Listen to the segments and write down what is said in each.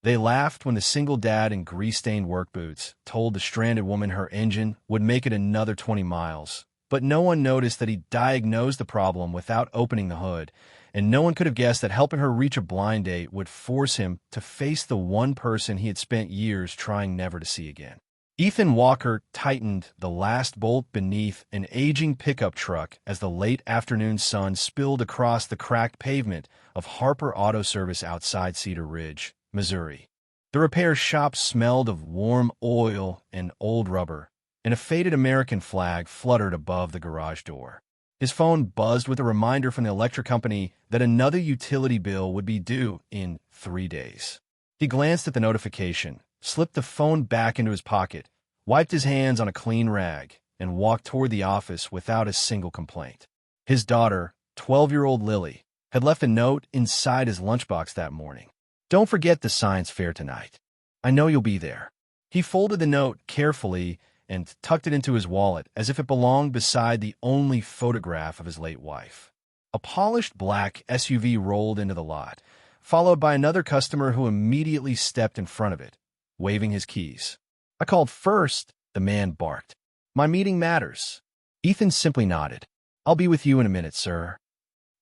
They laughed when the single dad in grease-stained work boots told the stranded woman her engine would make it another 20 miles. But no one noticed that he diagnosed the problem without opening the hood, and no one could have guessed that helping her reach a blind date would force him to face the one person he had spent years trying never to see again. Ethan Walker tightened the last bolt beneath an aging pickup truck as the late afternoon sun spilled across the cracked pavement of Harper Auto Service outside Cedar Ridge, Missouri. The repair shop smelled of warm oil and old rubber, and a faded American flag fluttered above the garage door. His phone buzzed with a reminder from the electric company that another utility bill would be due in 3 days. He glanced at the notification, slipped the phone back into his pocket, wiped his hands on a clean rag, and walked toward the office without a single complaint. His daughter, 12-year-old Lily, had left a note inside his lunchbox that morning. "Don't forget the science fair tonight. I know you'll be there." He folded the note carefully and tucked it into his wallet as if it belonged beside the only photograph of his late wife. A polished black SUV rolled into the lot, followed by another customer who immediately stepped in front of it, waving his keys. "I called first," the man barked. "My meeting matters." Ethan simply nodded. "I'll be with you in a minute, sir."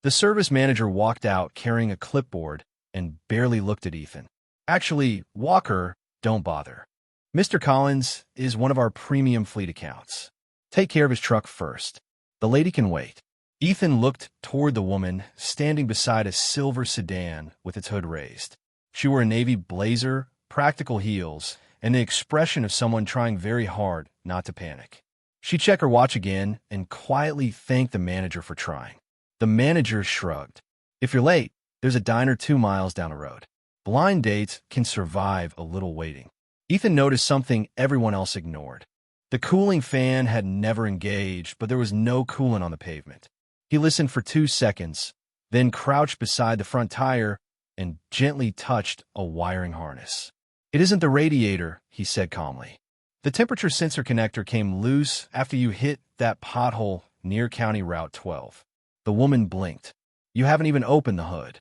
The service manager walked out carrying a clipboard and barely looked at Ethan. "Actually, Walker, don't bother. Mr. Collins is one of our premium fleet accounts. Take care of his truck first. The lady can wait." Ethan looked toward the woman standing beside a silver sedan with its hood raised. She wore a navy blazer, practical heels, and the expression of someone trying very hard not to panic. She checked her watch again and quietly thanked the manager for trying. The manager shrugged. "If you're late, there's a diner 2 miles down the road. Blind dates can survive a little waiting." Ethan noticed something everyone else ignored. The cooling fan had never engaged, but there was no coolant on the pavement. He listened for 2 seconds, then crouched beside the front tire and gently touched a wiring harness. "It isn't the radiator," he said calmly. "The temperature sensor connector came loose after you hit that pothole near County Route 12. The woman blinked. "You haven't even opened the hood."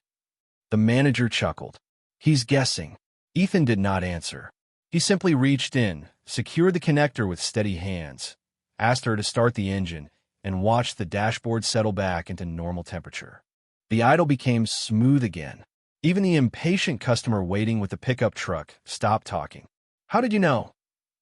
The manager chuckled. "He's guessing." Ethan did not answer. He simply reached in, secured the connector with steady hands, asked her to start the engine, and watched the dashboard settle back into normal temperature. The idle became smooth again. Even the impatient customer waiting with the pickup truck stopped talking. "How did you know?"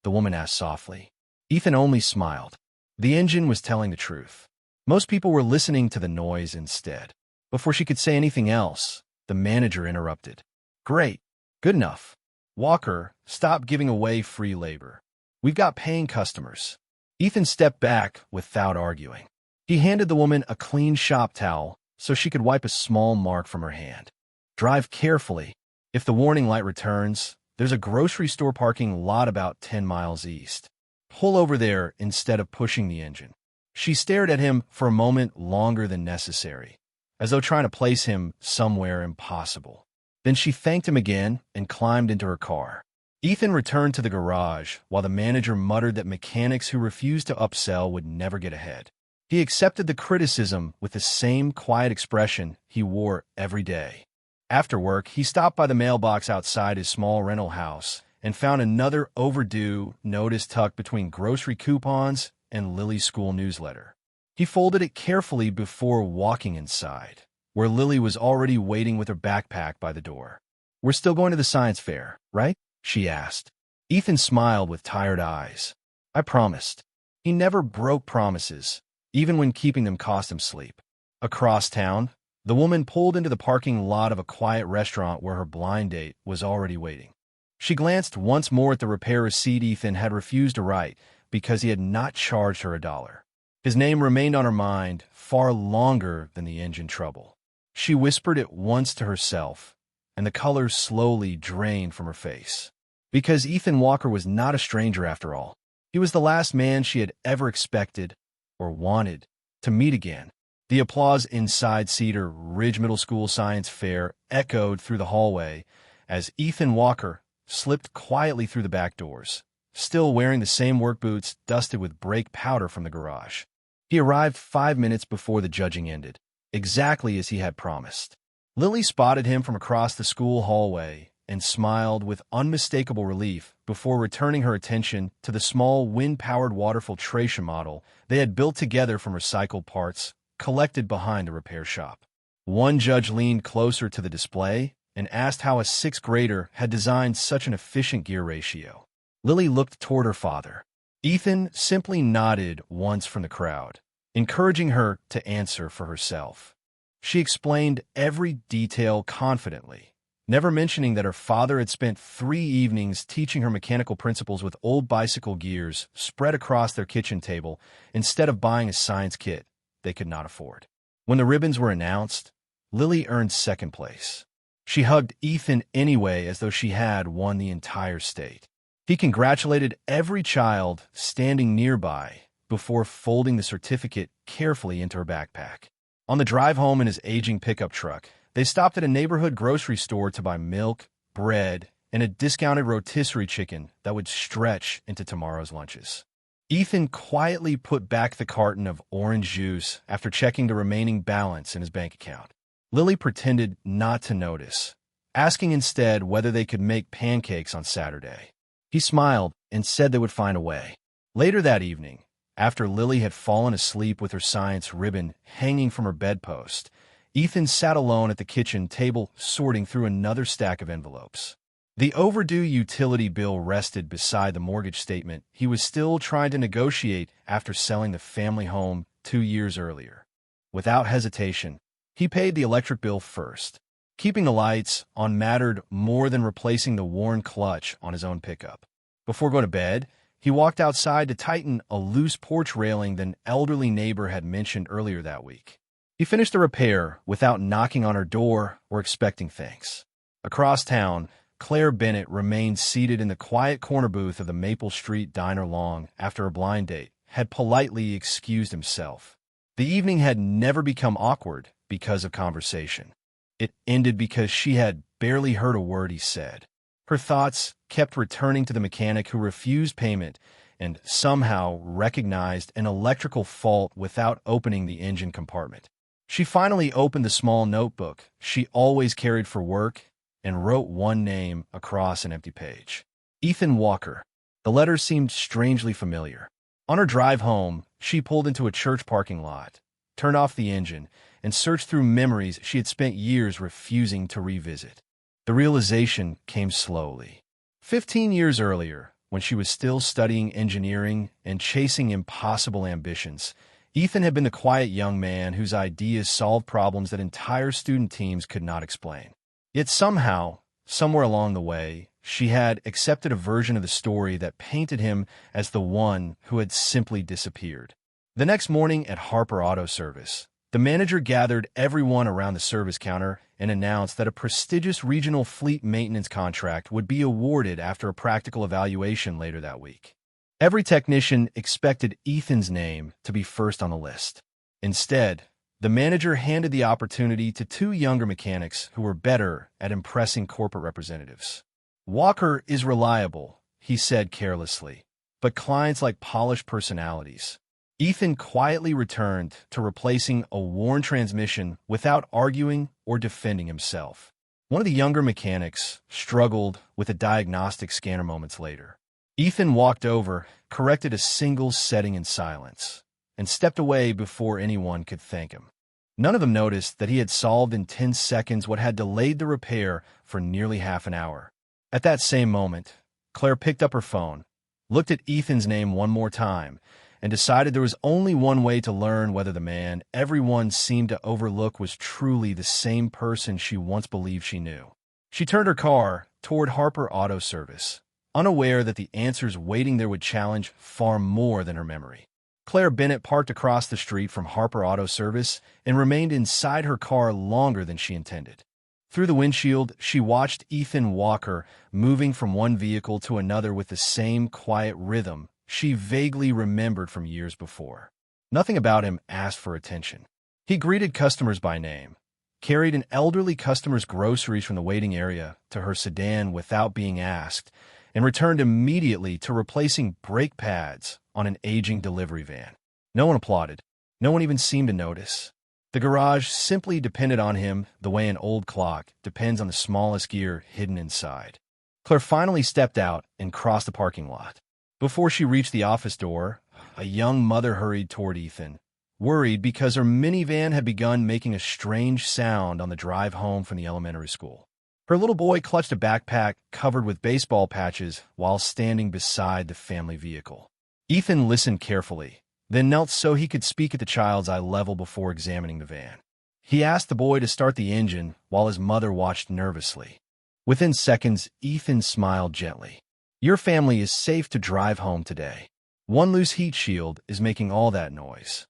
the woman asked softly. Ethan only smiled. The engine was telling the truth. Most people were listening to the noise instead. Before she could say anything else, the manager interrupted. "Great. Good enough. Walker, stop giving away free labor. We've got paying customers." Ethan stepped back without arguing. He handed the woman a clean shop towel so she could wipe a small mark from her hand. "Drive carefully. If the warning light returns, there's a grocery store parking lot about 10 miles east. Pull over there instead of pushing the engine." She stared at him for a moment longer than necessary, as though trying to place him somewhere impossible. Then she thanked him again and climbed into her car. Ethan returned to the garage while the manager muttered that mechanics who refused to upsell would never get ahead. He accepted the criticism with the same quiet expression he wore every day. After work, he stopped by the mailbox outside his small rental house and found another overdue notice tucked between grocery coupons and Lily's school newsletter. He folded it carefully before walking inside, where Lily was already waiting with her backpack by the door. "We're still going to the science fair, right?" she asked. Ethan smiled with tired eyes. "I promised." He never broke promises, even when keeping them cost him sleep. Across town, the woman pulled into the parking lot of a quiet restaurant where her blind date was already waiting. She glanced once more at the repair receipt Ethan had refused to write because he had not charged her $1. His name remained on her mind far longer than the engine trouble. She whispered it once to herself, and the color slowly drained from her face. Because Ethan Walker was not a stranger after all. He was the last man she had ever expected or wanted to meet again. The applause inside Cedar Ridge Middle School Science Fair echoed through the hallway as Ethan Walker slipped quietly through the back doors, still wearing the same work boots dusted with brake powder from the garage. He arrived 5 minutes before the judging ended, exactly as he had promised. Lily spotted him from across the school hallway and smiled with unmistakable relief before returning her attention to the small wind-powered water filtration model they had built together from recycled parts collected behind the repair shop. One judge leaned closer to the display and asked how a sixth grader had designed such an efficient gear ratio. Lily looked toward her father. Ethan simply nodded once from the crowd, encouraging her to answer for herself. She explained every detail confidently, never mentioning that her father had spent 3 evenings teaching her mechanical principles with old bicycle gears spread across their kitchen table instead of buying a science kit they could not afford. When the ribbons were announced, Lily earned second place. She hugged Ethan anyway as though she had won the entire state. He congratulated every child standing nearby before folding the certificate carefully into her backpack. On the drive home in his aging pickup truck, they stopped at a neighborhood grocery store to buy milk, bread, and a discounted rotisserie chicken that would stretch into tomorrow's lunches. Ethan quietly put back the carton of orange juice after checking the remaining balance in his bank account. Lily pretended not to notice, asking instead whether they could make pancakes on Saturday. He smiled and said they would find a way. Later that evening, after Lily had fallen asleep with her science ribbon hanging from her bedpost, Ethan sat alone at the kitchen table sorting through another stack of envelopes. The overdue utility bill rested beside the mortgage statement he was still trying to negotiate after selling the family home 2 years earlier. Without hesitation, he paid the electric bill first. Keeping the lights on mattered more than replacing the worn clutch on his own pickup. Before going to bed, he walked outside to tighten a loose porch railing that an elderly neighbor had mentioned earlier that week. He finished the repair without knocking on her door or expecting thanks. Across town, Claire Bennett remained seated in the quiet corner booth of the Maple Street diner long after a blind date had politely excused himself. The evening had never become awkward because of conversation. It ended because she had barely heard a word he said. Her thoughts kept returning to the mechanic who refused payment and somehow recognized an electrical fault without opening the engine compartment. She finally opened the small notebook she always carried for work and wrote one name across an empty page. Ethan Walker. The letter seemed strangely familiar. On her drive home, she pulled into a church parking lot, turned off the engine, and searched through memories she had spent years refusing to revisit. The realization came slowly. 15 years earlier, when she was still studying engineering and chasing impossible ambitions, Ethan had been the quiet young man whose ideas solved problems that entire student teams could not explain. Yet somehow, somewhere along the way, she had accepted a version of the story that painted him as the one who had simply disappeared. The next morning at Harper Auto Service, the manager gathered everyone around the service counter and announced that a prestigious regional fleet maintenance contract would be awarded after a practical evaluation later that week. Every technician expected Ethan's name to be first on the list. Instead, the manager handed the opportunity to 2 younger mechanics who were better at impressing corporate representatives. "Walker is reliable," he said carelessly, "but clients like polished personalities." Ethan quietly returned to replacing a worn transmission without arguing or defending himself. One of the younger mechanics struggled with a diagnostic scanner moments later. Ethan walked over, corrected a single setting in silence, and stepped away before anyone could thank him. None of them noticed that he had solved in 10 seconds what had delayed the repair for nearly half an hour. At that same moment, Claire picked up her phone, looked at Ethan's name one more time, and decided there was only one way to learn whether the man everyone seemed to overlook was truly the same person she once believed she knew. She turned her car toward Harper Auto Service, unaware that the answers waiting there would challenge far more than her memory. Claire Bennett parked across the street from Harper Auto Service and remained inside her car longer than she intended. Through the windshield, she watched Ethan Walker moving from one vehicle to another with the same quiet rhythm she vaguely remembered from years before. Nothing about him asked for attention. He greeted customers by name, carried an elderly customer's groceries from the waiting area to her sedan without being asked, and returned immediately to replacing brake pads on an aging delivery van. No one applauded. No one even seemed to notice. The garage simply depended on him the way an old clock depends on the smallest gear hidden inside. Claire finally stepped out and crossed the parking lot. Before she reached the office door, a young mother hurried toward Ethan, worried because her minivan had begun making a strange sound on the drive home from the elementary school. Her little boy clutched a backpack covered with baseball patches while standing beside the family vehicle. Ethan listened carefully, then knelt so he could speak at the child's eye level before examining the van. He asked the boy to start the engine while his mother watched nervously. Within seconds, Ethan smiled gently. "Your family is safe to drive home today. One loose heat shield is making all that noise."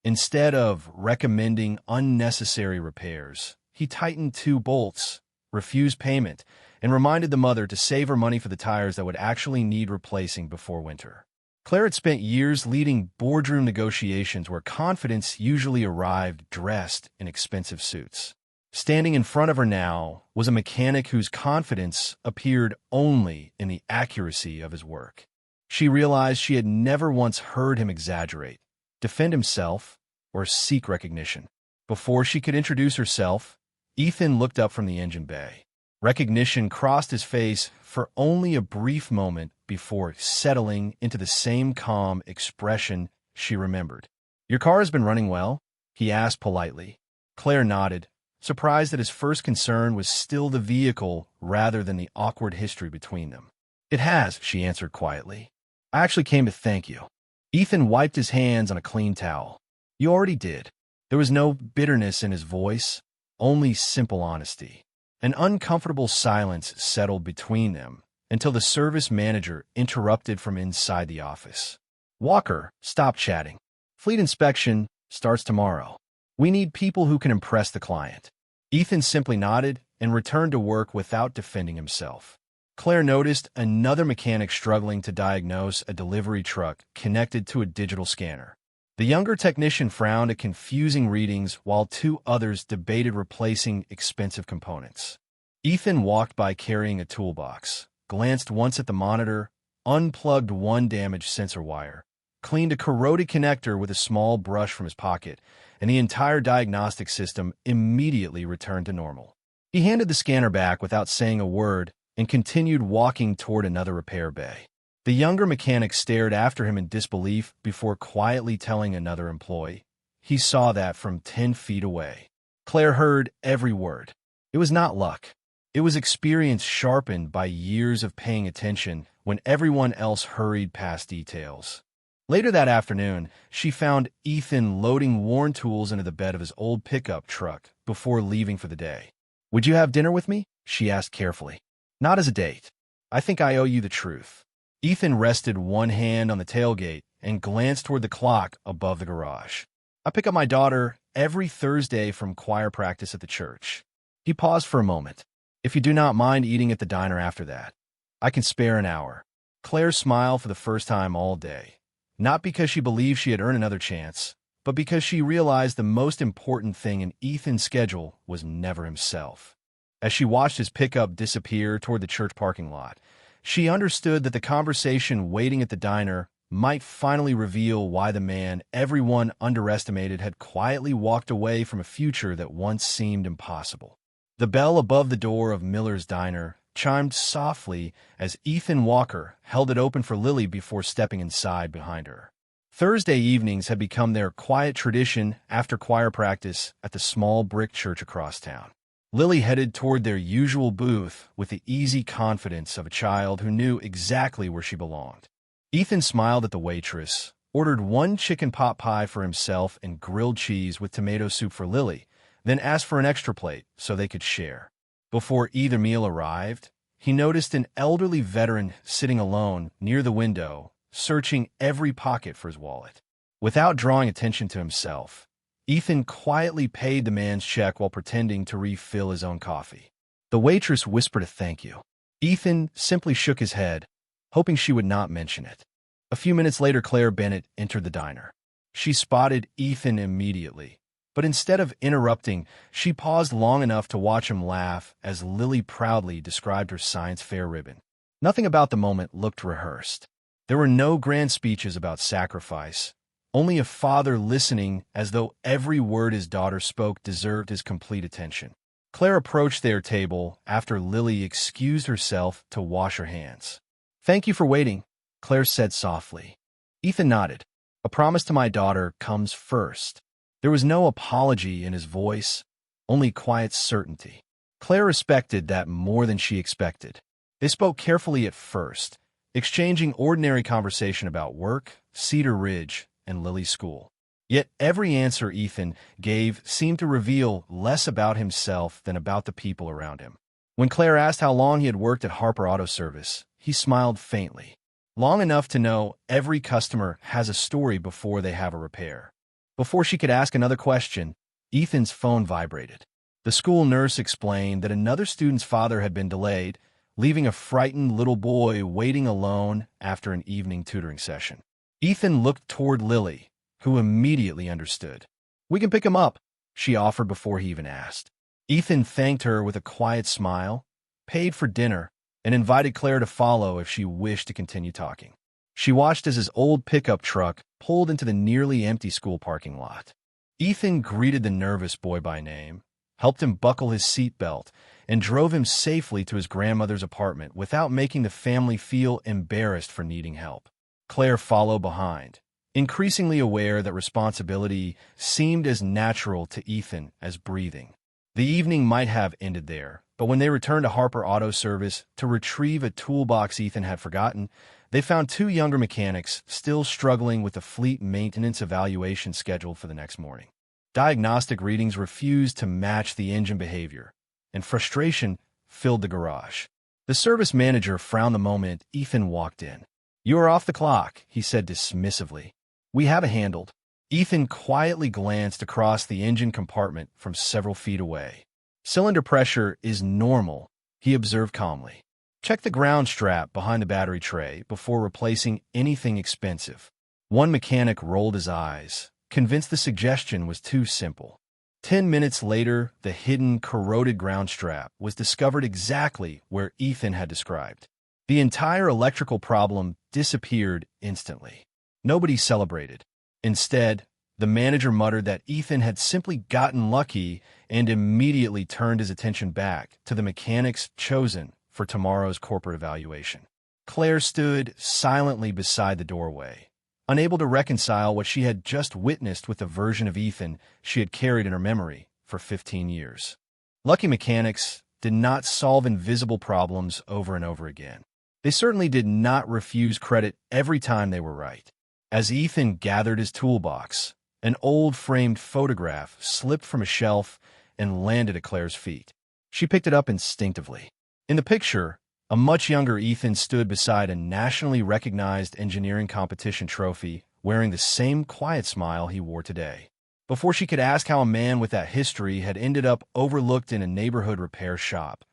Instead of recommending unnecessary repairs, he tightened 2 bolts, refused payment, and reminded the mother to save her money for the tires that would actually need replacing before winter. Claire had spent years leading boardroom negotiations where confidence usually arrived dressed in expensive suits. Standing in front of her now was a mechanic whose confidence appeared only in the accuracy of his work. She realized she had never once heard him exaggerate, defend himself, or seek recognition. Before she could introduce herself, Ethan looked up from the engine bay. Recognition crossed his face for only a brief moment before settling into the same calm expression she remembered. "Your car has been running well?" he asked politely. Claire nodded, surprised that his first concern was still the vehicle rather than the awkward history between them. "It has," she answered quietly. "I actually came to thank you." Ethan wiped his hands on a clean towel. "You already did." There was no bitterness in his voice, only simple honesty. An uncomfortable silence settled between them until the service manager interrupted from inside the office. "Walker, stop chatting. Fleet inspection starts tomorrow. We need people who can impress the client." Ethan simply nodded and returned to work without defending himself. Claire noticed another mechanic struggling to diagnose a delivery truck connected to a digital scanner. The younger technician frowned at confusing readings while 2 others debated replacing expensive components. Ethan walked by carrying a toolbox, glanced once at the monitor, unplugged 1 damaged sensor wire, cleaned a corroded connector with a small brush from his pocket, and the entire diagnostic system immediately returned to normal. He handed the scanner back without saying a word and continued walking toward another repair bay. The younger mechanic stared after him in disbelief before quietly telling another employee he saw that from 10 feet away. Claire heard every word. It was not luck. It was experience sharpened by years of paying attention when everyone else hurried past details. Later that afternoon, she found Ethan loading worn tools into the bed of his old pickup truck before leaving for the day. "Would you have dinner with me?" she asked carefully. "Not as a date. I think I owe you the truth." Ethan rested 1 hand on the tailgate and glanced toward the clock above the garage. "I pick up my daughter every Thursday from choir practice at the church." He paused for a moment. "If you do not mind eating at the diner after that, I can spare an hour." Claire smiled for the first time all day, not because she believed she had earned another chance, but because she realized the most important thing in Ethan's schedule was never himself. As she watched his pickup disappear toward the church parking lot, she understood that the conversation waiting at the diner might finally reveal why the man everyone underestimated had quietly walked away from a future that once seemed impossible. The bell above the door of Miller's Diner chimed softly as Ethan Walker held it open for Lily before stepping inside behind her. Thursday evenings had become their quiet tradition after choir practice at the small brick church across town. Lily headed toward their usual booth with the easy confidence of a child who knew exactly where she belonged. Ethan smiled at the waitress, ordered 1 chicken pot pie for himself and grilled cheese with tomato soup for Lily, then asked for an extra plate so they could share. Before either meal arrived, he noticed an elderly veteran sitting alone near the window, searching every pocket for his wallet. Without drawing attention to himself, Ethan quietly paid the man's check while pretending to refill his own coffee. The waitress whispered a thank you. Ethan simply shook his head, hoping she would not mention it. A few minutes later, Claire Bennett entered the diner. She spotted Ethan immediately, but instead of interrupting, she paused long enough to watch him laugh as Lily proudly described her science fair ribbon. Nothing about the moment looked rehearsed. There were no grand speeches about sacrifice, only a father listening as though every word his daughter spoke deserved his complete attention. Claire approached their table after Lily excused herself to wash her hands. "Thank you for waiting," Claire said softly. Ethan nodded. "A promise to my daughter comes first." There was no apology in his voice, only quiet certainty. Claire respected that more than she expected. They spoke carefully at first, exchanging ordinary conversation about work, Cedar Ridge, and Lily's school. Yet every answer Ethan gave seemed to reveal less about himself than about the people around him. When Claire asked how long he had worked at Harper Auto Service, he smiled faintly. Long enough to know every customer has a story before they have a repair. Before she could ask another question, Ethan's phone vibrated. The school nurse explained that another student's father had been delayed, leaving a frightened little boy waiting alone after an evening tutoring session. Ethan looked toward Lily, who immediately understood. "We can pick him up," she offered before he even asked. Ethan thanked her with a quiet smile, paid for dinner, and invited Claire to follow if she wished to continue talking. She watched as his old pickup truck pulled into the nearly empty school parking lot. Ethan greeted the nervous boy by name, helped him buckle his seatbelt, and drove him safely to his grandmother's apartment without making the family feel embarrassed for needing help. Claire followed behind, increasingly aware that responsibility seemed as natural to Ethan as breathing. The evening might have ended there, but when they returned to Harper Auto Service to retrieve a toolbox Ethan had forgotten, they found two younger mechanics still struggling with the fleet maintenance evaluation scheduled for the next morning. Diagnostic readings refused to match the engine behavior, and frustration filled the garage. The service manager frowned the moment Ethan walked in. "You are off the clock," he said dismissively. "We have it handled." Ethan quietly glanced across the engine compartment from several feet away. "Cylinder pressure is normal," he observed calmly. "Check the ground strap behind the battery tray before replacing anything expensive." One mechanic rolled his eyes, convinced the suggestion was too simple. 10 minutes later, the hidden, corroded ground strap was discovered exactly where Ethan had described. The entire electrical problem disappeared instantly. Nobody celebrated. Instead, the manager muttered that Ethan had simply gotten lucky and immediately turned his attention back to the mechanics chosen for tomorrow's corporate evaluation. Claire stood silently beside the doorway, unable to reconcile what she had just witnessed with the version of Ethan she had carried in her memory for 15 years. Lucky mechanics did not solve invisible problems over and over again. They certainly did not refuse credit every time they were right. As Ethan gathered his toolbox, an old framed photograph slipped from a shelf and landed at Claire's feet. She picked it up instinctively. In the picture, a much younger Ethan stood beside a nationally recognized engineering competition trophy, wearing the same quiet smile he wore today. Before she could ask how a man with that history had ended up overlooked in a neighborhood repair shop,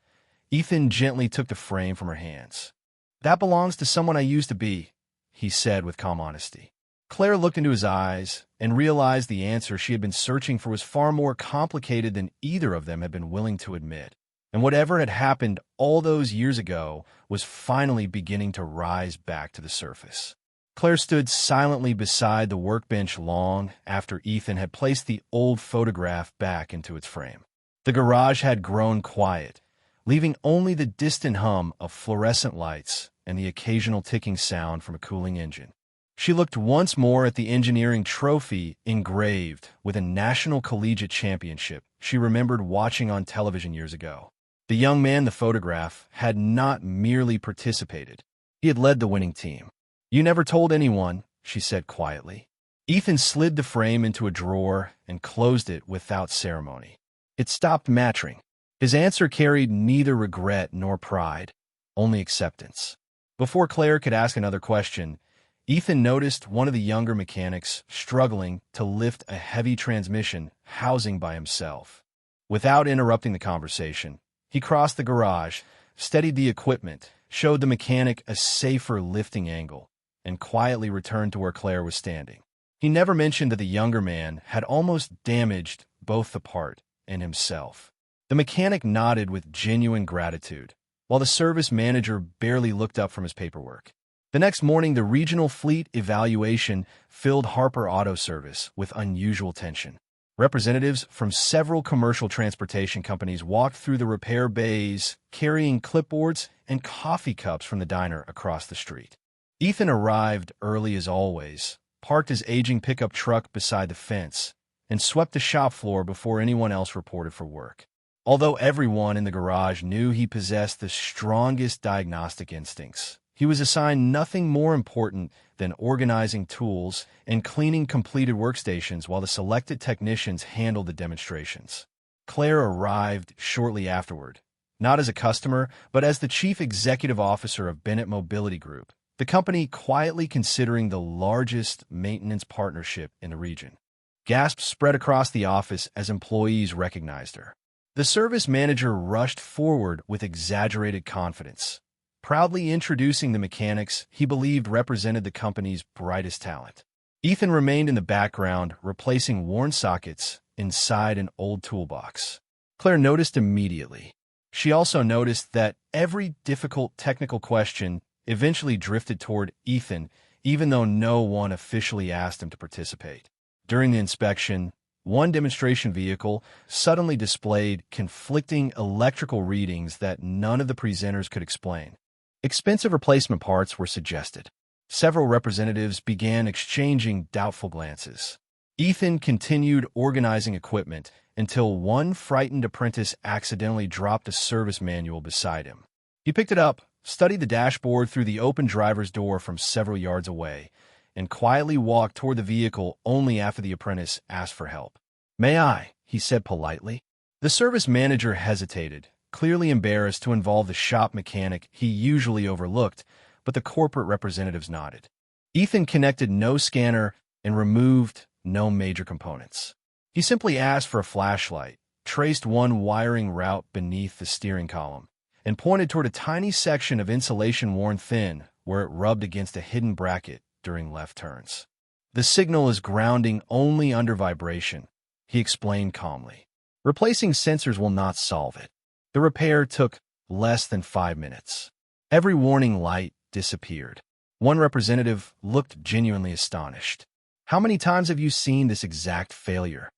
Ethan gently took the frame from her hands. "That belongs to someone I used to be," he said with calm honesty. Claire looked into his eyes and realized the answer she had been searching for was far more complicated than either of them had been willing to admit. And whatever had happened all those years ago was finally beginning to rise back to the surface. Claire stood silently beside the workbench long after Ethan had placed the old photograph back into its frame. The garage had grown quiet, leaving only the distant hum of fluorescent lights and the occasional ticking sound from a cooling engine. She looked once more at the engineering trophy engraved with a national collegiate championship she remembered watching on television years ago. The young man in the photograph had not merely participated. He had led the winning team. "You never told anyone," she said quietly. Ethan slid the frame into a drawer and closed it without ceremony. It stopped matching. His answer carried neither regret nor pride, only acceptance. Before Claire could ask another question, Ethan noticed one of the younger mechanics struggling to lift a heavy transmission housing by himself. Without interrupting the conversation, he crossed the garage, steadied the equipment, showed the mechanic a safer lifting angle, and quietly returned to where Claire was standing. He never mentioned that the younger man had almost damaged both the part and himself. The mechanic nodded with genuine gratitude, while the service manager barely looked up from his paperwork. The next morning, the regional fleet evaluation filled Harper Auto Service with unusual tension. Representatives from several commercial transportation companies walked through the repair bays, carrying clipboards and coffee cups from the diner across the street. Ethan arrived early as always, parked his aging pickup truck beside the fence, and swept the shop floor before anyone else reported for work. Although everyone in the garage knew he possessed the strongest diagnostic instincts, he was assigned nothing more important than organizing tools and cleaning completed workstations while the selected technicians handled the demonstrations. Claire arrived shortly afterward, not as a customer, but as the chief executive officer of Bennett Mobility Group, the company quietly considering the largest maintenance partnership in the region. Gasps spread across the office as employees recognized her. The service manager rushed forward with exaggerated confidence, proudly introducing the mechanics he believed represented the company's brightest talent. Ethan remained in the background, replacing worn sockets inside an old toolbox. Claire noticed immediately. She also noticed that every difficult technical question eventually drifted toward Ethan, even though no one officially asked him to participate. During the inspection, one demonstration vehicle suddenly displayed conflicting electrical readings that none of the presenters could explain. Expensive replacement parts were suggested. Several representatives began exchanging doubtful glances. Ethan continued organizing equipment until one frightened apprentice accidentally dropped a service manual beside him. He picked it up, studied the dashboard through the open driver's door from several yards away, and quietly walked toward the vehicle only after the apprentice asked for help. "May I?" he said politely. The service manager hesitated, clearly embarrassed to involve the shop mechanic he usually overlooked, but the corporate representatives nodded. Ethan connected no scanner and removed no major components. He simply asked for a flashlight, traced one wiring route beneath the steering column, and pointed toward a tiny section of insulation worn thin where it rubbed against a hidden bracket during left turns. "The signal is grounding only under vibration," he explained calmly. "Replacing sensors will not solve it." The repair took less than 5 minutes. Every warning light disappeared. One representative looked genuinely astonished. "How many times have you seen this exact failure?"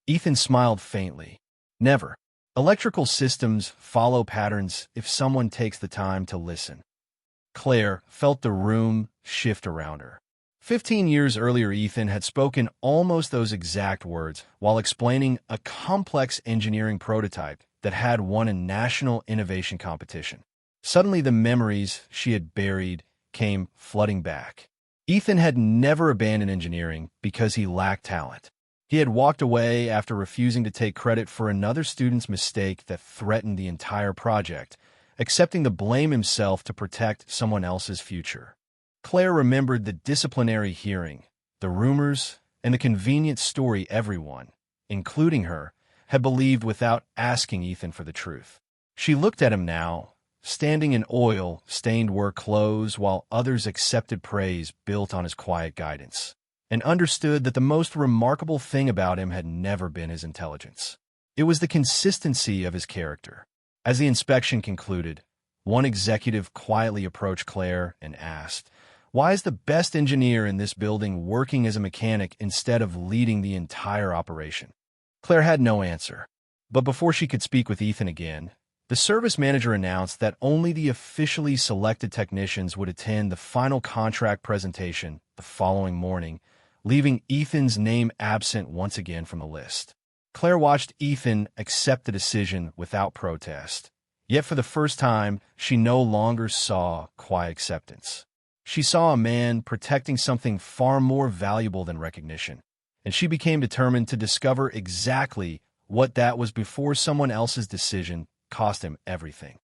Ethan smiled faintly. "Never. Electrical systems follow patterns if someone takes the time to listen." Claire felt the room shift around her. 15 years earlier, Ethan had spoken almost those exact words while explaining a complex engineering prototype that had won a national innovation competition. Suddenly, the memories she had buried came flooding back. Ethan had never abandoned engineering because he lacked talent. He had walked away after refusing to take credit for another student's mistake that threatened the entire project, accepting the blame himself to protect someone else's future. Claire remembered the disciplinary hearing, the rumors, and the convenient story everyone, including her, had believed without asking Ethan for the truth. She looked at him now, standing in oil-stained work clothes while others accepted praise built on his quiet guidance, and understood that the most remarkable thing about him had never been his intelligence. It was the consistency of his character. As the inspection concluded, one executive quietly approached Claire and asked, "Why is the best engineer in this building working as a mechanic instead of leading the entire operation?" Claire had no answer. But before she could speak with Ethan again, the service manager announced that only the officially selected technicians would attend the final contract presentation the following morning, leaving Ethan's name absent once again from the list. Claire watched Ethan accept the decision without protest. Yet for the first time, she no longer saw quiet acceptance. She saw a man protecting something far more valuable than recognition, and she became determined to discover exactly what that was before someone else's decision cost him everything.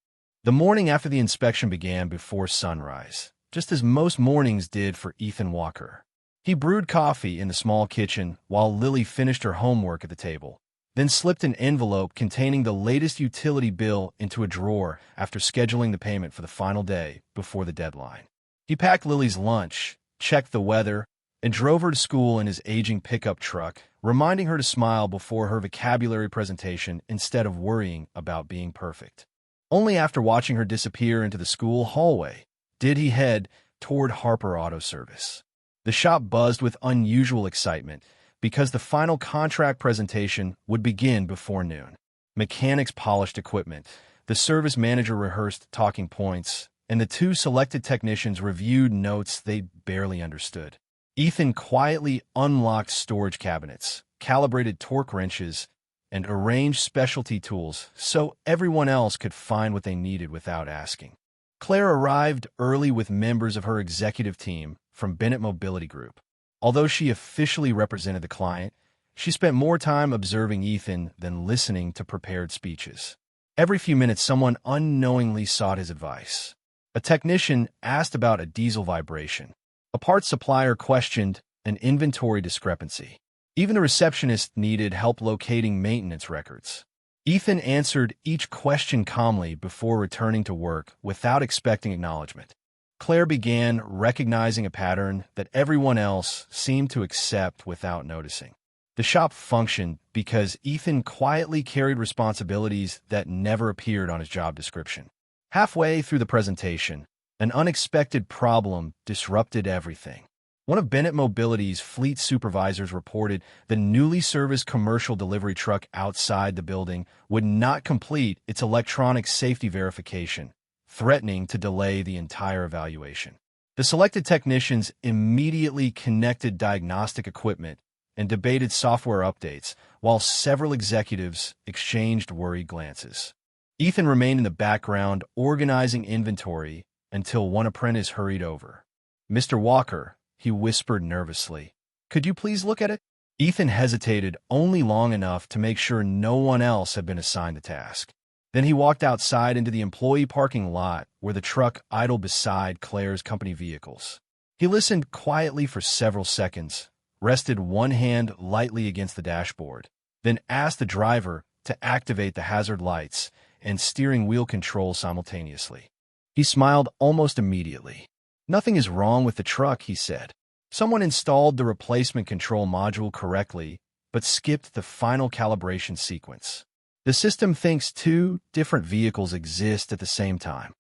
The morning after the inspection began before sunrise, just as most mornings did for Ethan Walker. He brewed coffee in the small kitchen while Lily finished her homework at the table, then slipped an envelope containing the latest utility bill into a drawer after scheduling the payment for the final day before the deadline. He packed Lily's lunch, checked the weather, and drove her to school in his aging pickup truck, reminding her to smile before her vocabulary presentation instead of worrying about being perfect. Only after watching her disappear into the school hallway did he head toward Harper Auto Service. The shop buzzed with unusual excitement because the final contract presentation would begin before noon. Mechanics polished equipment, the service manager rehearsed talking points, and the two selected technicians reviewed notes they barely understood. Ethan quietly unlocked storage cabinets, calibrated torque wrenches, and arranged specialty tools so everyone else could find what they needed without asking. Claire arrived early with members of her executive team from Bennett Mobility Group. Although she officially represented the client, she spent more time observing Ethan than listening to prepared speeches. Every few minutes, someone unknowingly sought his advice. A technician asked about a diesel vibration. A parts supplier questioned an inventory discrepancy. Even the receptionist needed help locating maintenance records. Ethan answered each question calmly before returning to work without expecting acknowledgement. Claire began recognizing a pattern that everyone else seemed to accept without noticing. The shop functioned because Ethan quietly carried responsibilities that never appeared on his job description. Halfway through the presentation, an unexpected problem disrupted everything. One of Bennett Mobility's fleet supervisors reported the newly serviced commercial delivery truck outside the building would not complete its electronic safety verification, threatening to delay the entire evaluation. The selected technicians immediately connected diagnostic equipment and debated software updates, while several executives exchanged worried glances. Ethan remained in the background, organizing inventory, until one apprentice hurried over. "Mr. Walker," he whispered nervously, "could you please look at it?" Ethan hesitated only long enough to make sure no one else had been assigned the task. Then he walked outside into the employee parking lot where the truck idled beside Claire's company vehicles. He listened quietly for several seconds, rested one hand lightly against the dashboard, then asked the driver to activate the hazard lights and steering wheel control simultaneously. He smiled almost immediately. "Nothing is wrong with the truck," he said. "Someone installed the replacement control module correctly, but skipped the final calibration sequence. The system thinks two different vehicles exist at the same time."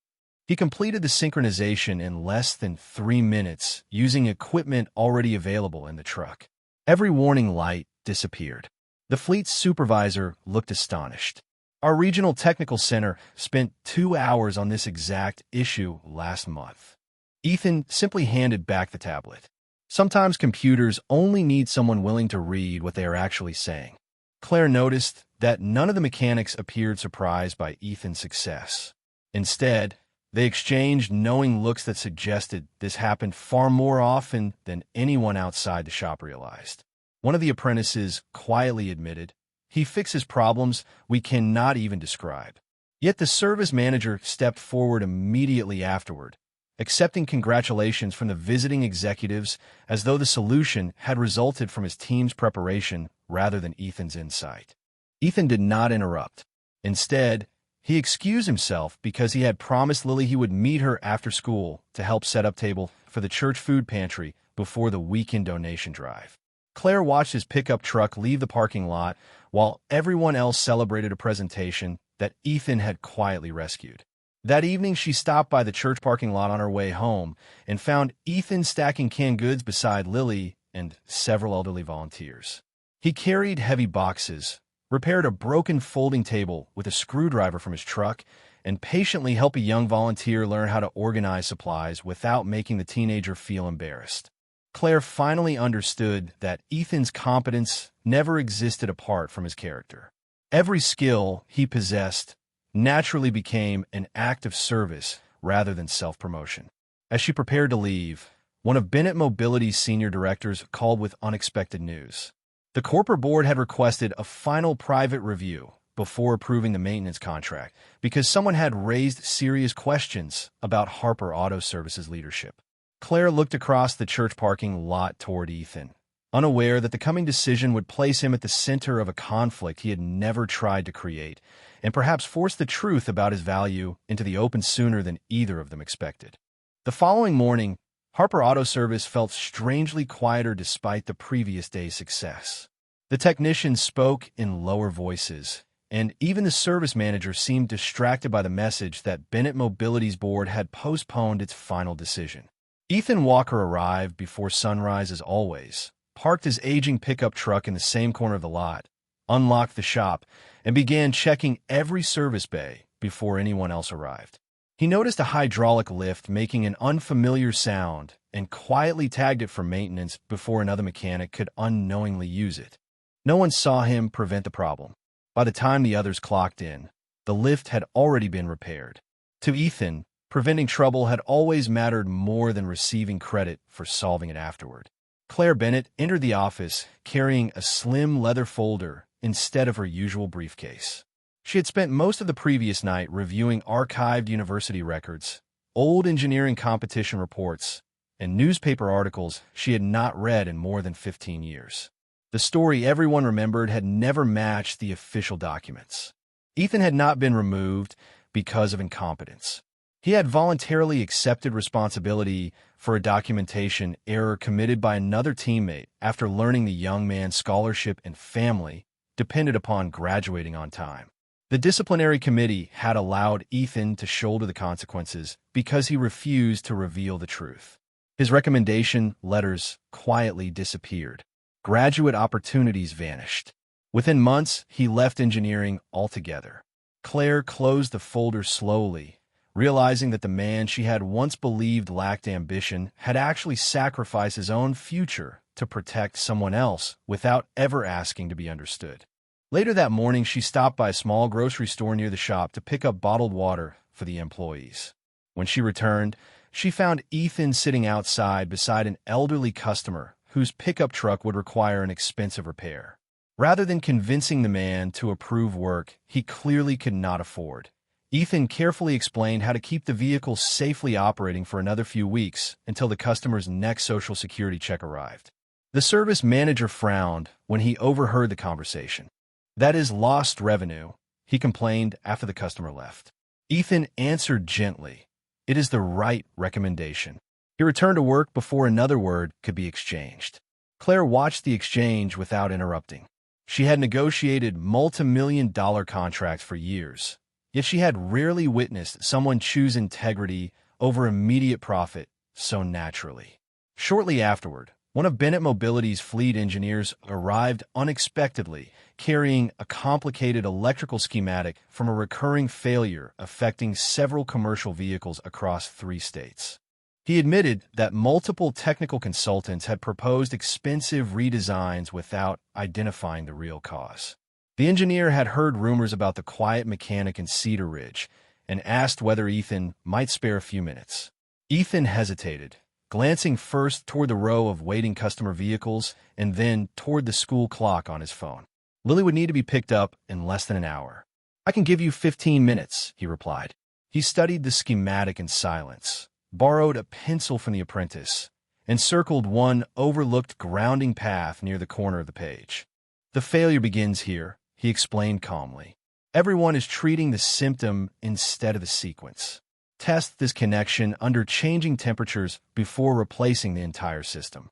He completed the synchronization in less than 3 minutes using equipment already available in the truck. Every warning light disappeared. The fleet supervisor looked astonished. "Our regional technical center spent 2 hours on this exact issue last month." Ethan simply handed back the tablet. Sometimes computers only need someone willing to read what they are actually saying. Claire noticed that none of the mechanics appeared surprised by Ethan's success. Instead, they exchanged knowing looks that suggested this happened far more often than anyone outside the shop realized. One of the apprentices quietly admitted, "He fixes problems we cannot even describe." Yet the service manager stepped forward immediately afterward, accepting congratulations from the visiting executives as though the solution had resulted from his team's preparation rather than Ethan's insight. Ethan did not interrupt. Instead, he excused himself because he had promised Lily he would meet her after school to help set up table for the church food pantry before the weekend donation drive. Claire watched his pickup truck leave the parking lot while everyone else celebrated a presentation that Ethan had quietly rescued. That evening, she stopped by the church parking lot on her way home and found Ethan stacking canned goods beside Lily and several elderly volunteers. He carried heavy boxes, repaired a broken folding table with a screwdriver from his truck, and patiently helped a young volunteer learn how to organize supplies without making the teenager feel embarrassed. Claire finally understood that Ethan's competence never existed apart from his character. Every skill he possessed naturally became an act of service rather than self-promotion. As she prepared to leave, one of Bennett Mobility's senior directors called with unexpected news. The corporate board had requested a final private review before approving the maintenance contract because someone had raised serious questions about Harper Auto Services leadership. Claire looked across the church parking lot toward Ethan, unaware that the coming decision would place him at the center of a conflict he had never tried to create, and perhaps force the truth about his value into the open sooner than either of them expected. The following morning, Harper Auto Service felt strangely quieter despite the previous day's success. The technicians spoke in lower voices, and even the service manager seemed distracted by the message that Bennett Mobility's board had postponed its final decision. Ethan Walker arrived before sunrise as always, parked his aging pickup truck in the same corner of the lot, unlocked the shop, and began checking every service bay before anyone else arrived. He noticed a hydraulic lift making an unfamiliar sound and quietly tagged it for maintenance before another mechanic could unknowingly use it. No one saw him prevent the problem. By the time the others clocked in, the lift had already been repaired. To Ethan, preventing trouble had always mattered more than receiving credit for solving it afterward. Claire Bennett entered the office carrying a slim leather folder instead of her usual briefcase. She had spent most of the previous night reviewing archived university records, old engineering competition reports, and newspaper articles she had not read in more than 15 years. The story everyone remembered had never matched the official documents. Ethan had not been removed because of incompetence. He had voluntarily accepted responsibility for a documentation error committed by another teammate after learning the young man's scholarship and family depended upon graduating on time. The disciplinary committee had allowed Ethan to shoulder the consequences because he refused to reveal the truth. His recommendation letters quietly disappeared. Graduate opportunities vanished. Within months, he left engineering altogether. Claire closed the folder slowly, realizing that the man she had once believed lacked ambition had actually sacrificed his own future to protect someone else without ever asking to be understood. Later that morning, she stopped by a small grocery store near the shop to pick up bottled water for the employees. When she returned, she found Ethan sitting outside beside an elderly customer whose pickup truck would require an expensive repair. Rather than convincing the man to approve work he clearly could not afford, Ethan carefully explained how to keep the vehicle safely operating for another few weeks until the customer's next Social Security check arrived. The service manager frowned when he overheard the conversation. "That is lost revenue," he complained after the customer left. Ethan answered gently, "It is the right recommendation." He returned to work before another word could be exchanged. Claire watched the exchange without interrupting. She had negotiated multi-million-dollar contracts for years, yet she had rarely witnessed someone choose integrity over immediate profit so naturally. Shortly afterward, one of Bennett Mobility's fleet engineers arrived unexpectedly, carrying a complicated electrical schematic from a recurring failure affecting several commercial vehicles across 3 states. He admitted that multiple technical consultants had proposed expensive redesigns without identifying the real cause. The engineer had heard rumors about the quiet mechanic in Cedar Ridge and asked whether Ethan might spare a few minutes. Ethan hesitated, glancing first toward the row of waiting customer vehicles and then toward the school clock on his phone. Lily would need to be picked up in less than an hour. "I can give you 15 minutes, he replied. He studied the schematic in silence, borrowed a pencil from the apprentice, and circled one overlooked grounding path near the corner of the page. "The failure begins here," he explained calmly. "Everyone is treating the symptom instead of the sequence. Test this connection under changing temperatures before replacing the entire system."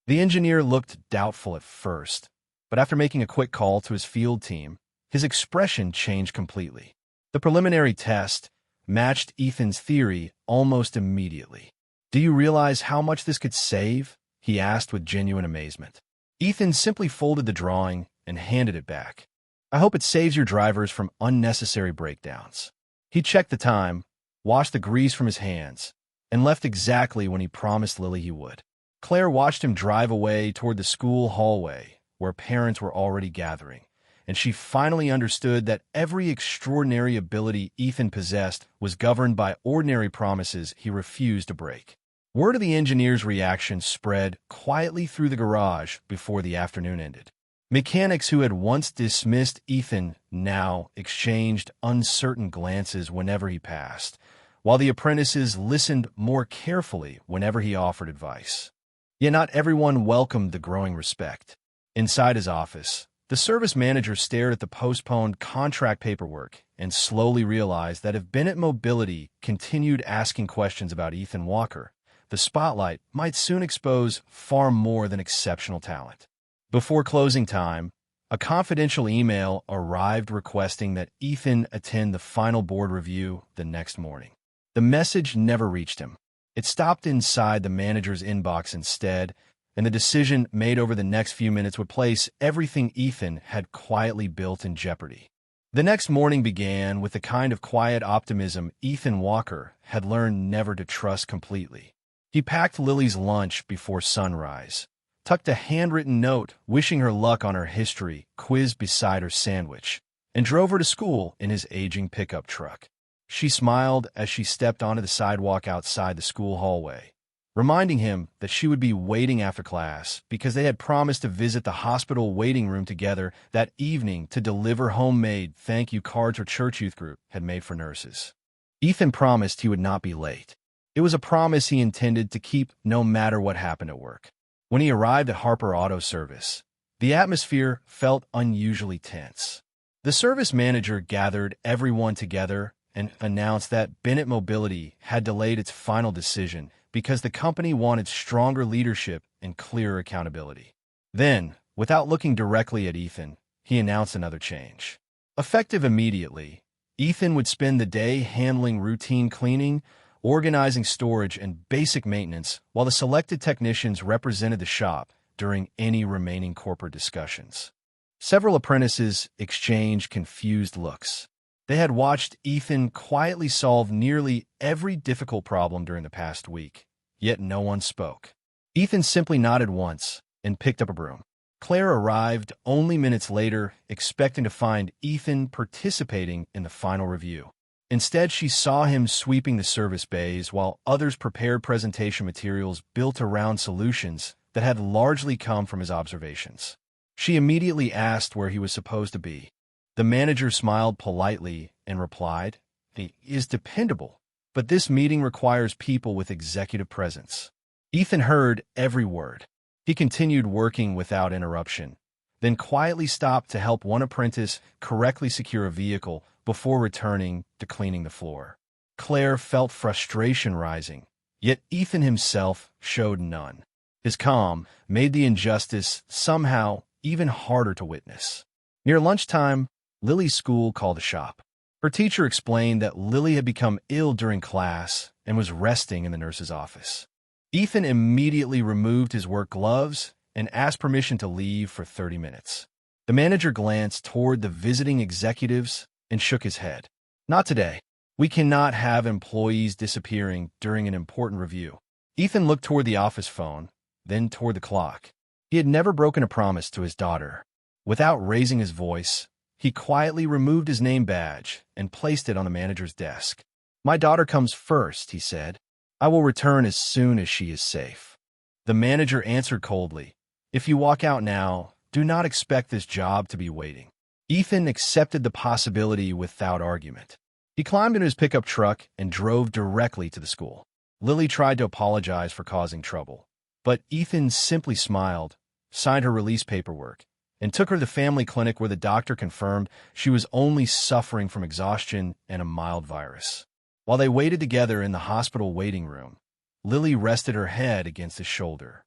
The engineer looked doubtful at first, but after making a quick call to his field team, his expression changed completely. The preliminary test matched Ethan's theory almost immediately. "Do you realize how much this could save?" he asked with genuine amazement. Ethan simply folded the drawing and handed it back. "I hope it saves your drivers from unnecessary breakdowns." He checked the time, washed the grease from his hands, and left exactly when he promised Lily he would. Claire watched him drive away toward the school hallway, where parents were already gathering, and she finally understood that every extraordinary ability Ethan possessed was governed by ordinary promises he refused to break. Word of the engineer's reaction spread quietly through the garage before the afternoon ended. Mechanics who had once dismissed Ethan now exchanged uncertain glances whenever he passed, while the apprentices listened more carefully whenever he offered advice. Yet not everyone welcomed the growing respect. Inside his office, the service manager stared at the postponed contract paperwork and slowly realized that if Bennett Mobility continued asking questions about Ethan Walker, the spotlight might soon expose far more than exceptional talent. Before closing time, a confidential email arrived requesting that Ethan attend the final board review the next morning. The message never reached him. It stopped inside the manager's inbox instead, and the decision made over the next few minutes would place everything Ethan had quietly built in jeopardy. The next morning began with the kind of quiet optimism Ethan Walker had learned never to trust completely. He packed Lily's lunch before sunrise, tucked a handwritten note wishing her luck on her history quiz beside her sandwich, and drove her to school in his aging pickup truck. She smiled as she stepped onto the sidewalk outside the school hallway, reminding him that she would be waiting after class because they had promised to visit the hospital waiting room together that evening to deliver homemade thank you cards her church youth group had made for nurses. Ethan promised he would not be late. It was a promise he intended to keep no matter what happened at work. When he arrived at Harper Auto Service, the atmosphere felt unusually tense. The service manager gathered everyone together and announced that Bennett Mobility had delayed its final decision because the company wanted stronger leadership and clearer accountability. Then, without looking directly at Ethan, he announced another change. Effective immediately, Ethan would spend the day handling routine cleaning, organizing storage, and basic maintenance, while the selected technicians represented the shop during any remaining corporate discussions. Several apprentices exchanged confused looks. They had watched Ethan quietly solve nearly every difficult problem during the past week, yet no one spoke. Ethan simply nodded once and picked up a broom. Claire arrived only minutes later, expecting to find Ethan participating in the final review. Instead, she saw him sweeping the service bays while others prepared presentation materials built around solutions that had largely come from his observations. She immediately asked where he was supposed to be. The manager smiled politely and replied, "He is dependable, but this meeting requires people with executive presence." Ethan heard every word. He continued working without interruption, then quietly stopped to help one apprentice correctly secure a vehicle before returning to cleaning the floor. Claire felt frustration rising, yet Ethan himself showed none. His calm made the injustice somehow even harder to witness. Near lunchtime, Lily's school called the shop. Her teacher explained that Lily had become ill during class and was resting in the nurse's office. Ethan immediately removed his work gloves and asked permission to leave for 30 minutes. The manager glanced toward the visiting executives and shook his head. "Not today. We cannot have employees disappearing during an important review." Ethan looked toward the office phone, then toward the clock. He had never broken a promise to his daughter. Without raising his voice, he quietly removed his name badge and placed it on the manager's desk. "My daughter comes first," he said. "I will return as soon as she is safe." The manager answered coldly, "If you walk out now, do not expect this job to be waiting." Ethan accepted the possibility without argument. He climbed into his pickup truck and drove directly to the school. Lily tried to apologize for causing trouble, but Ethan simply smiled, signed her release paperwork, and took her to the family clinic where the doctor confirmed she was only suffering from exhaustion and a mild virus. While they waited together in the hospital waiting room, Lily rested her head against his shoulder.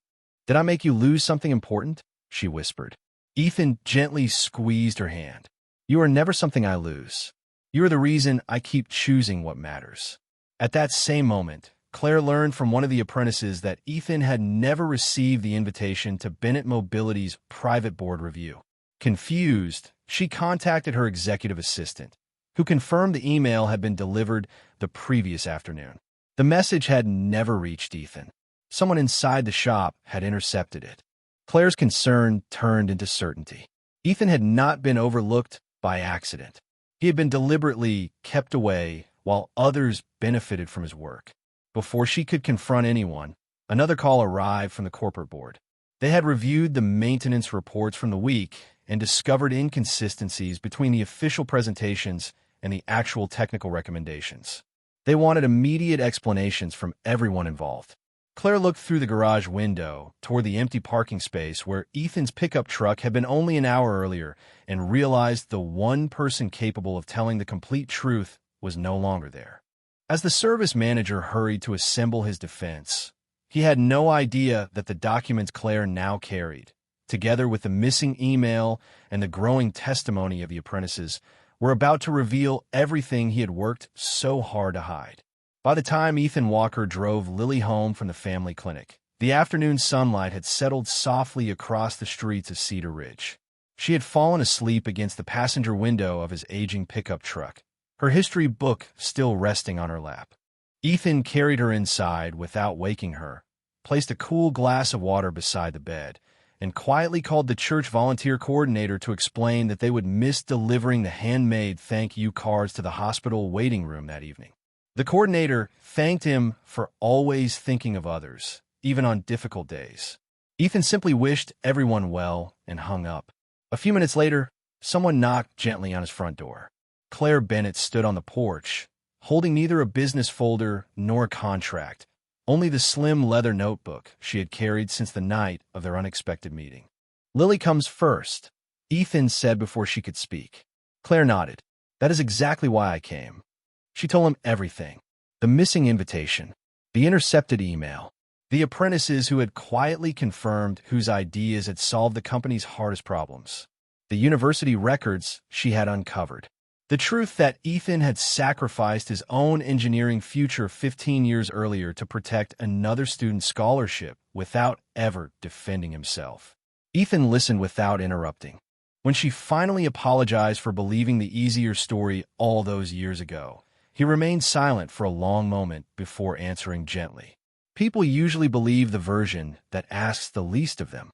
"Did I make you lose something important?" she whispered. Ethan gently squeezed her hand. "You are never something I lose. You are the reason I keep choosing what matters." At that same moment, Claire learned from one of the apprentices that Ethan had never received the invitation to Bennett Mobility's private board review. Confused, she contacted her executive assistant, who confirmed the email had been delivered the previous afternoon. The message had never reached Ethan. Someone inside the shop had intercepted it. Claire's concern turned into certainty. Ethan had not been overlooked by accident. He had been deliberately kept away while others benefited from his work. Before she could confront anyone, another call arrived from the corporate board. They had reviewed the maintenance reports from the week and discovered inconsistencies between the official presentations and the actual technical recommendations. They wanted immediate explanations from everyone involved. Claire looked through the garage window toward the empty parking space where Ethan's pickup truck had been only an hour earlier and realized the one person capable of telling the complete truth was no longer there. As the service manager hurried to assemble his defense, he had no idea that the documents Claire now carried, together with the missing email and the growing testimony of the apprentices, were about to reveal everything he had worked so hard to hide. By the time Ethan Walker drove Lily home from the family clinic, the afternoon sunlight had settled softly across the streets of Cedar Ridge. She had fallen asleep against the passenger window of his aging pickup truck, her history book still resting on her lap. Ethan carried her inside without waking her, placed a cool glass of water beside the bed, and quietly called the church volunteer coordinator to explain that they would miss delivering the handmade thank you cards to the hospital waiting room that evening. The coordinator thanked him for always thinking of others, even on difficult days. Ethan simply wished everyone well and hung up. A few minutes later, someone knocked gently on his front door. Claire Bennett stood on the porch, holding neither a business folder nor a contract, only the slim leather notebook she had carried since the night of their unexpected meeting. "Lily comes first," Ethan said before she could speak. Claire nodded. "That is exactly why I came." She told him everything: the missing invitation, the intercepted email, the apprentices who had quietly confirmed whose ideas had solved the company's hardest problems, the university records she had uncovered, the truth that Ethan had sacrificed his own engineering future 15 years earlier to protect another student's scholarship without ever defending himself. Ethan listened without interrupting. When she finally apologized for believing the easier story all those years ago, he remained silent for a long moment before answering gently. People usually believe the version that asks the least of them.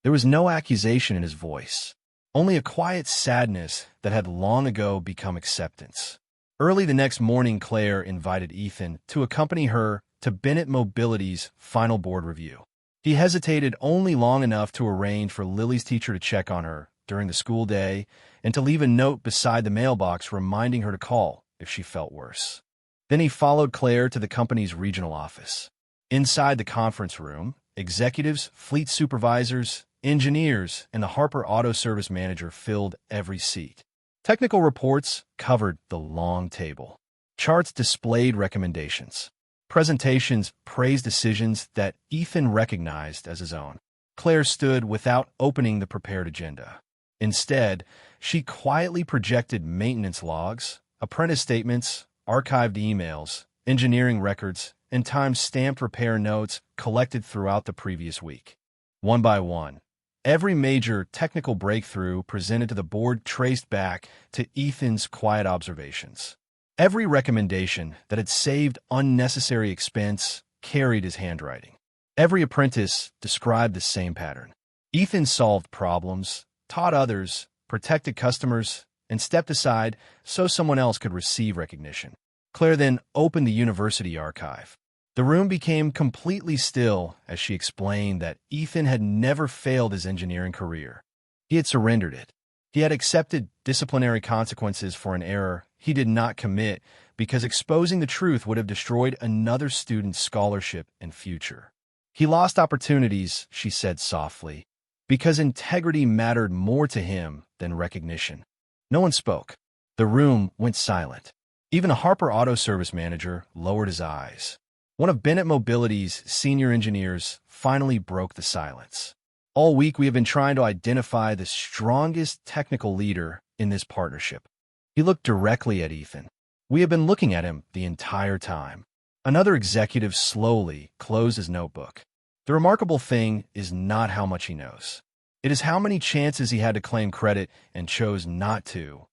There was no accusation in his voice, only a quiet sadness that had long ago become acceptance. Early the next morning, Claire invited Ethan to accompany her to Bennett Mobility's final board review. He hesitated only long enough to arrange for Lily's teacher to check on her during the school day and to leave a note beside the mailbox reminding her to call if she felt worse. Then he followed Claire to the company's regional office. Inside the conference room, executives, fleet supervisors, engineers, and the Harper Auto Service manager filled every seat. Technical reports covered the long table. Charts displayed recommendations. Presentations praised decisions that Ethan recognized as his own. Claire stood without opening the prepared agenda. Instead, she quietly projected maintenance logs, apprentice statements, archived emails, engineering records, and time-stamped repair notes collected throughout the previous week. One by one, every major technical breakthrough presented to the board traced back to Ethan's quiet observations. Every recommendation that had saved unnecessary expense carried his handwriting. Every apprentice described the same pattern. Ethan solved problems, taught others, protected customers, and stepped aside so someone else could receive recognition. Claire then opened the university archive. The room became completely still as she explained that Ethan had never failed his engineering career. He had surrendered it. He had accepted disciplinary consequences for an error he did not commit because exposing the truth would have destroyed another student's scholarship and future. He lost opportunities, she said softly, because integrity mattered more to him than recognition. No one spoke. The room went silent. Even a Harper Auto Service manager lowered his eyes. One of Bennett Mobility's senior engineers finally broke the silence. "All week we have been trying to identify the strongest technical leader in this partnership." He looked directly at Ethan. "We have been looking at him the entire time." Another executive slowly closed his notebook. "The remarkable thing is not how much he knows. It is how many chances he had to claim credit and chose not to."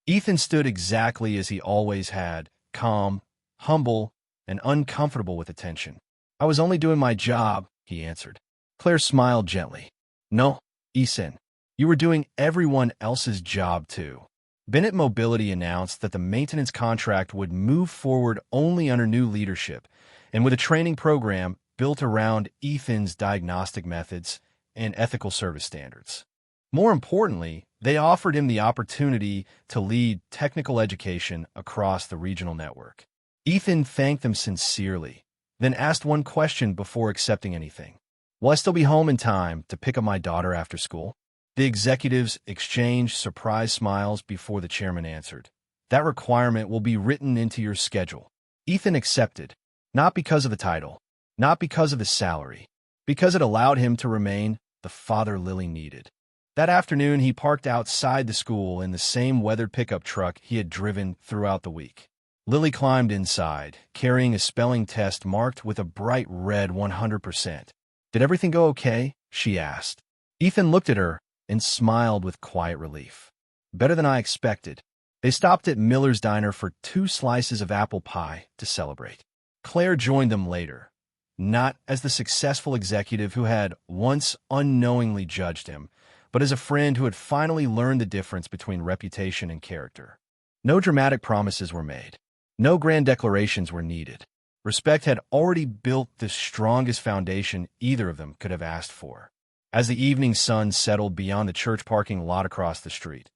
Ethan stood exactly as he always had, calm, humble, and uncomfortable with attention. "I was only doing my job," he answered. Claire smiled gently. "No, Ethan, you were doing everyone else's job too." Bennett Mobility announced that the maintenance contract would move forward only under new leadership and with a training program built around Ethan's diagnostic methods and ethical service standards. More importantly, they offered him the opportunity to lead technical education across the regional network. Ethan thanked them sincerely, then asked one question before accepting anything. "Will I still be home in time to pick up my daughter after school?" The executives exchanged surprised smiles before the chairman answered. "That requirement will be written into your schedule." Ethan accepted, not because of the title, not because of his salary, because it allowed him to remain the father Lily needed. That afternoon, he parked outside the school in the same weathered pickup truck he had driven throughout the week. Lily climbed inside, carrying a spelling test marked with a bright red 100%. "Did everything go okay?" she asked. Ethan looked at her and smiled with quiet relief. "Better than I expected." They stopped at Miller's Diner for 2 slices of apple pie to celebrate. Claire joined them later, not as the successful executive who had once unknowingly judged him, but as a friend who had finally learned the difference between reputation and character. No dramatic promises were made. No grand declarations were needed. Respect had already built the strongest foundation either of them could have asked for. As the evening sun settled beyond the church parking lot across the street,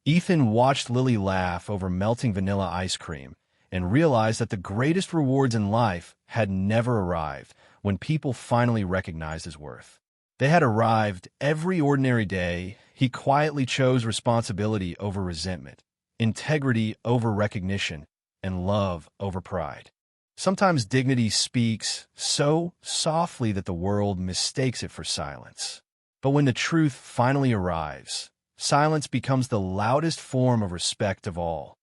Ethan watched Lily laugh over melting vanilla ice cream and realized that the greatest rewards in life had never arrived when people finally recognized his worth. They had arrived every ordinary day. He quietly chose responsibility over resentment, integrity over recognition, and love over pride. Sometimes dignity speaks so softly that the world mistakes it for silence. But when the truth finally arrives, silence becomes the loudest form of respect of all.